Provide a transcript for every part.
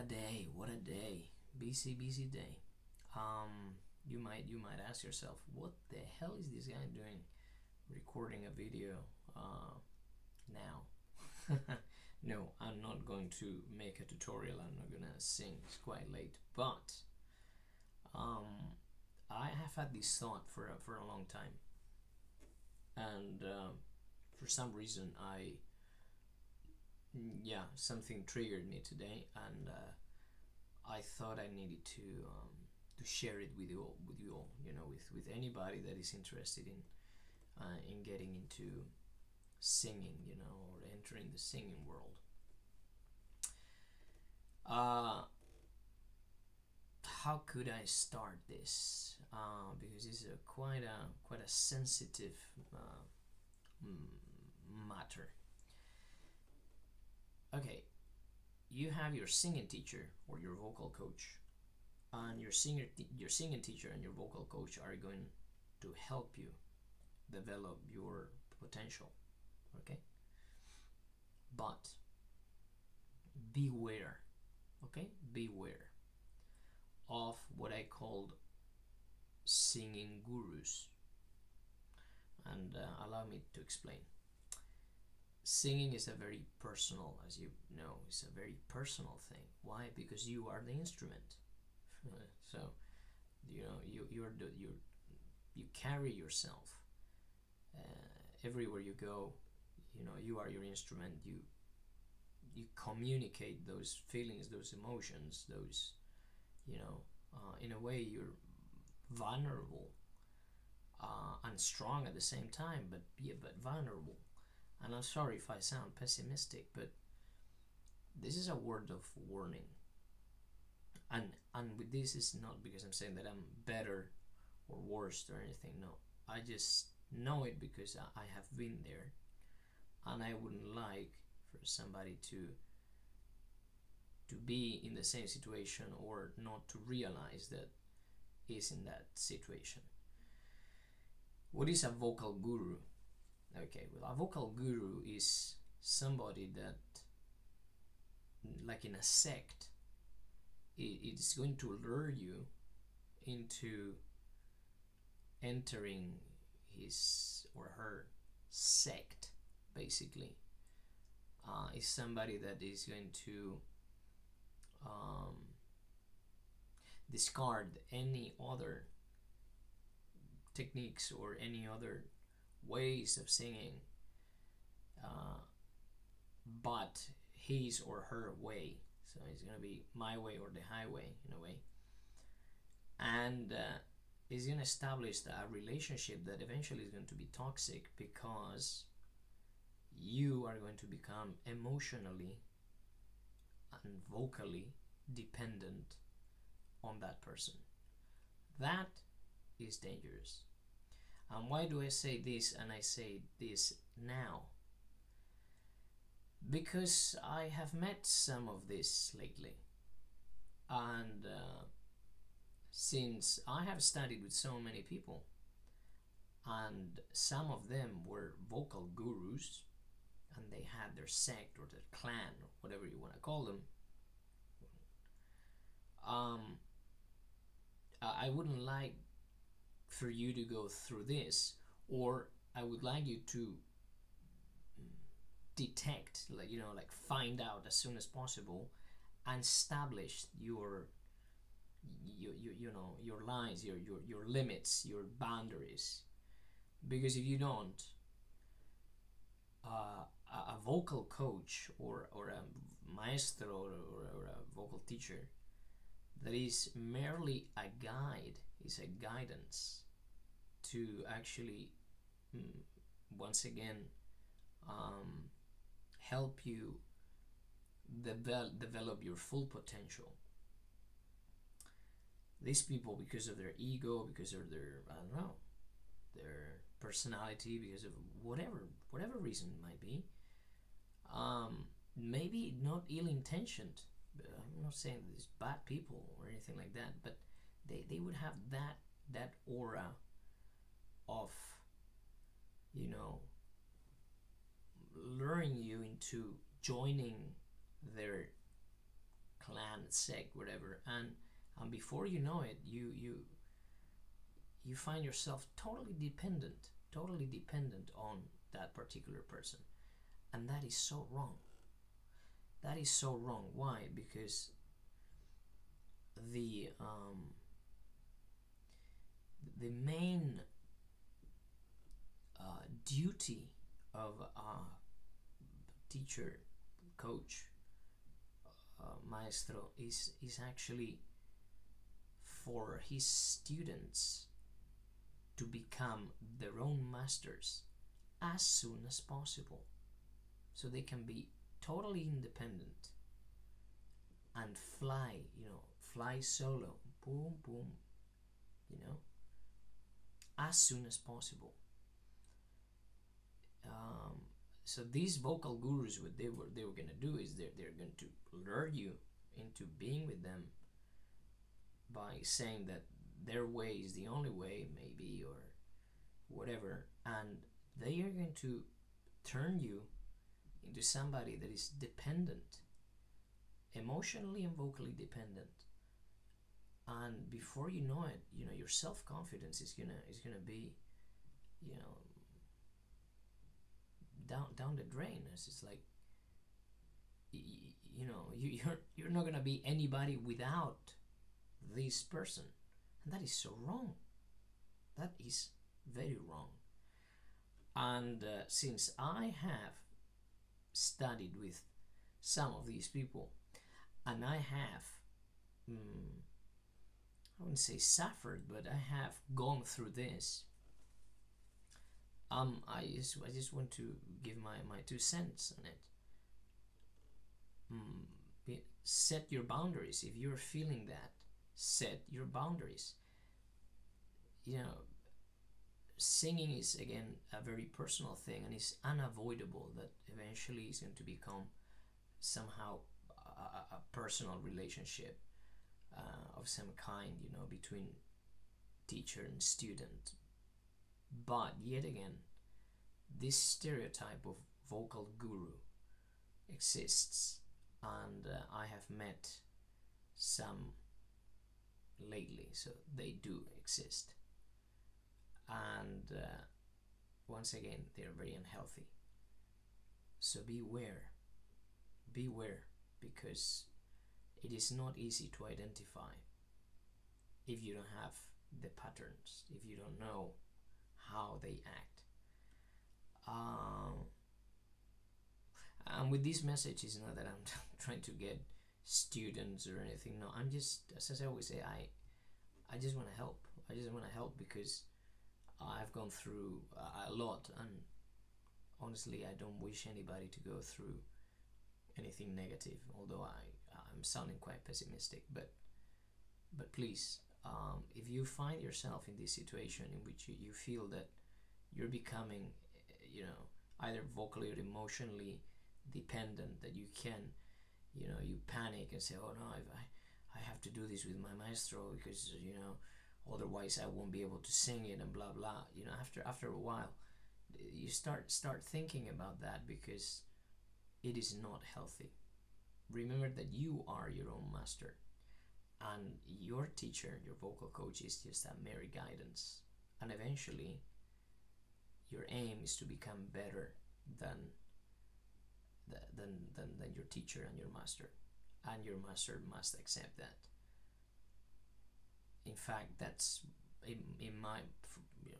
day, what a day. Busy day. You might ask yourself, what the hell is this guy doing recording a video now? No, I'm not going to make a tutorial. I'm not gonna sing. It's quite late, but I have had this thought for a long time, and for some reason something triggered me today, and I thought I needed to share it with you all, with anybody that is interested in getting into singing, or entering the singing world. How could I start this? Because this is quite a sensitive matter. Okay, you have your singing teacher or your vocal coach, and your singing teacher and your vocal coach are going to help you develop your potential. Okay, but beware. Okay, beware of what I called singing gurus, and allow me to explain. Singing is a very personal, as you know, it's a very personal thing. Why? Because you are the instrument. So you carry yourself everywhere you go. You are your instrument. You communicate those feelings, those emotions, those in a way you're vulnerable and strong at the same time, but vulnerable. And I'm sorry if I sound pessimistic, but this is a word of warning. And with this, is not because I'm saying that I'm better or worse or anything. No, I just know it because I have been there, and I wouldn't like for somebody to be in the same situation or not to realize that is in that situation. What is a vocal guru? Okay, well, a vocal guru is somebody that, like in a sect, it's going to lure you into entering his or her sect, basically. Is somebody that is going to discard any other techniques or any other ways of singing, but his or her way. So it's going to be my way or the highway, in a way, and is going to establish a relationship that eventually is going to be toxic, because you are going to become emotionally and vocally dependent on that person. That is dangerous. And why do I say this, and I say this now? Because I have met some of this lately, and since I have studied with so many people, and some of them were vocal gurus, and they had their sect or their clan or whatever you want to call them, I wouldn't like for you to go through this, or I would like you to detect, like find out as soon as possible and establish your lines, your limits, your boundaries. Because if you don't, a vocal coach or a maestro or a vocal teacher that is merely a guide, is a guidance to actually once again help you develop your full potential. These people, because of their ego, because of their, I don't know, their personality, because of whatever reason it might be, maybe not ill-intentioned, but I'm not saying these bad people or anything like that, but they would have that aura of luring you into joining their clan band, sect, whatever, and before you know it, you find yourself totally dependent on that particular person, and that is so wrong. That is so wrong. Why? Because the main duty of a teacher, coach, maestro is actually for his students to become their own masters as soon as possible, so they can be totally independent and fly solo, boom boom, as soon as possible. So these vocal gurus, what they were gonna do is they're going to lure you into being with them by saying that their way is the only way, maybe, or whatever, and they are going to turn you into somebody that is dependent, emotionally and vocally dependent, and before you know it, your self-confidence is gonna be, down the drain. It's like, you're not gonna be anybody without this person, and that is so wrong. That is very wrong. And since I have studied with some of these people, and I have I wouldn't say suffered, but I have gone through this. I just want to give my 2 cents on it. Set your boundaries. If you're feeling that, set your boundaries. Singing is, again, a very personal thing, and it's unavoidable that eventually it's going to become somehow a personal relationship of some kind, between teacher and student. But yet again, this stereotype of vocal guru exists, and I have met some lately, so they do exist. And once again, they are very unhealthy. So beware, because it is not easy to identify if you don't have the patterns, if you don't know how they act. And with this message, it's not that I'm trying to get students or anything. No, I'm just, as I always say, I just want to help. I just want to help because I've gone through a lot, and honestly, I don't wish anybody to go through anything negative, although I'm sounding quite pessimistic. But please, if you find yourself in this situation in which you feel that you're becoming, either vocally or emotionally dependent, that you can, you panic and say, oh no, I have to do this with my maestro because, otherwise I won't be able to sing it, and blah blah. After a while, you start thinking about that, because it is not healthy. Remember that you are your own master, and your teacher, your vocal coach, is just a mere guidance, and eventually your aim is to become better than your teacher and your master, and your master must accept that. In fact, that's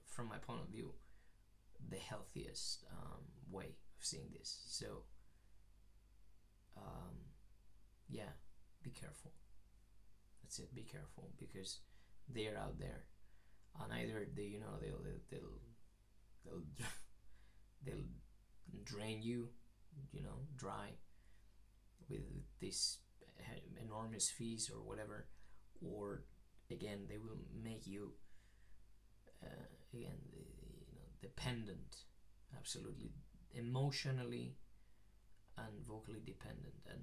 from my point of view, the healthiest way of seeing this. So yeah, be careful. That's it. Be careful, because they're out there, and either they'll drain you, dry with this enormous fees or whatever, or again they will make you dependent, absolutely emotionally and vocally dependent, and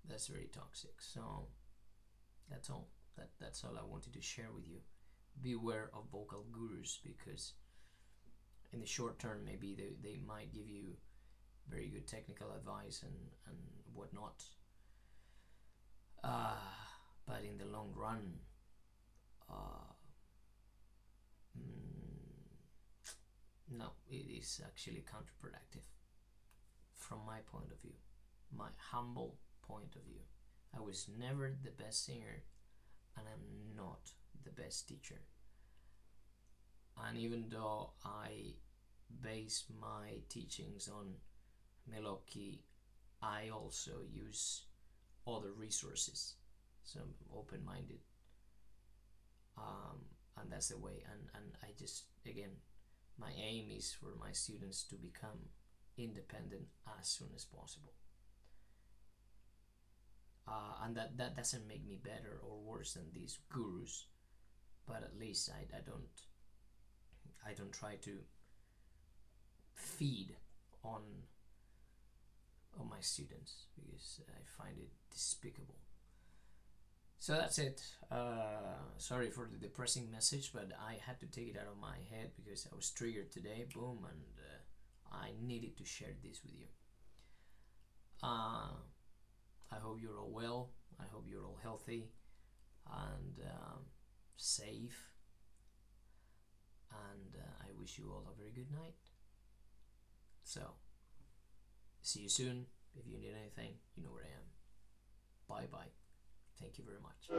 that's very toxic. So that's all. That's all I wanted to share with you. Beware of vocal gurus, because in the short term maybe they might give you very good technical advice and whatnot, long run, no, it is actually counterproductive from my point of view, my humble point of view. I was never the best singer, and I'm not the best teacher. And even though I base my teachings on Meloki, I also use other resources. So I'm open-minded, and that's the way. And I just, again, my aim is for my students to become independent as soon as possible. And that doesn't make me better or worse than these gurus, but at least I don't try to feed on my students, because I find it despicable. So that's it. Sorry for the depressing message, but I had to take it out of my head because I was triggered today. Boom, and I needed to share this with you. I hope you're all well. I hope you're all healthy and safe. And I wish you all a very good night. So, see you soon. If you need anything, you know where I am. Bye bye. Thank you very much.